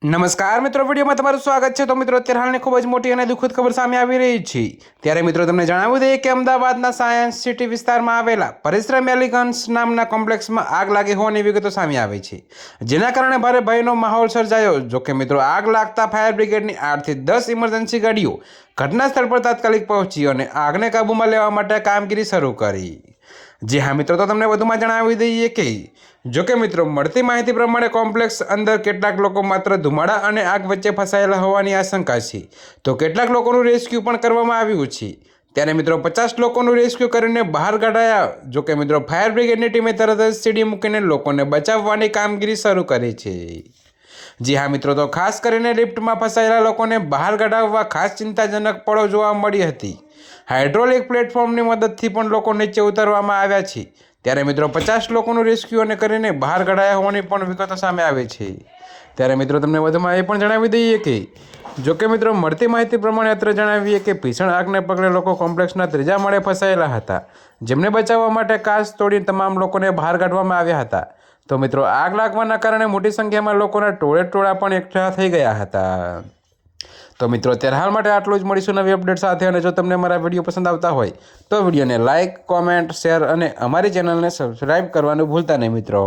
નમસ્કાર મિત્રો, વિડીયોમાં તમારું સ્વાગત છે। તો મિત્રો, અત્યારે હાલની ખૂબ જ મોટી અને દુઃખદ ખબર સામે આવી રહી છે। ત્યારે મિત્રો તમને જણાવી દઈએ કે અમદાવાદના સાયન્સ સિટી વિસ્તારમાં આવેલા પરિશ્રમ એલિગન્સ નામના કોમ્પ્લેક્સમાં આગ લાગી હોવાની વિગતો સામે આવી છે, જેના કારણે ભારે ભયનો માહોલ સર્જાયો। જોકે મિત્રો, આગ લાગતા ફાયર બ્રિગેડની 8 થી 10 ઇમરજન્સી ગાડીઓ ઘટના સ્થળ પર તાત્કાલિક પહોંચી અને આગને કાબૂમાં લેવા માટે કામગીરી શરૂ કરી। जी हाँ मित्रों, तो तमने वधुमां जणावी दईए कि जो कि मित्रों मळती माहिती प्रमाणे कॉम्प्लेक्स अंदर केटलाक लोको मात्र धुमाड़ा अने आग वच्चे फसायेला होवानी आशंका छे, तो केटलाक लोकोनुं रेस्क्यू पण करवामां आव्युं छे। त्यारे मित्रों 50 लोकोनुं रेस्क्यू करीने बहार काढाया। जो कि मित्रों फायर ब्रिगेडनी टीमे तरत ज सीडी मूकीने लोकोने बचाववानी कामगीरी शरू करी छे। जी हाँ मित्रों, तो खास करीने लिफ्टमां फसायेला लोकोने बहार काढाववा खास चिंताजनक पड़ो जोवा मळी हती। हाइड्रोलिक प्लेटफॉर्मनी मददथी पण लोको नीचे उतारवामां आव्या छे। त्यारे मित्रों 50 लोकोनुं रेस्क्यू अने करीने बहार काढाया होवानी पण विगतो सामे आवे छे। त्यारे मित्रों तमने वधुमां ए पण जणावी दईए कि जो कि मित्रों मळती माहिती प्रमाणे अत्र जणावीए कि भीषण आगने पगले लोको कॉम्प्लेक्सना 3જા माळे फसायेला हता, जेमने बचाववा माटे काच तोडी तमाम लोकोने बहार काढवामां आव्या हता। तो मित्रों आग लागवाना कारणे मोटी संख्यामां लोकोना टोळे टोळा पण एकठा थई गया हता। तो मित्रों અત્યારે हाल माटे आटલું જ। મળીશું નવી અપડેટ સાથે। અને જો તમને મારા વિડીયો પસંદ આવતા હોય તો વિડીયોને લાઇક, કોમેન્ટ, શેર અને અમારી ચેનલને સબસ્ક્રાઇબ કરવાનું ભૂલતા નહીં મિત્રો।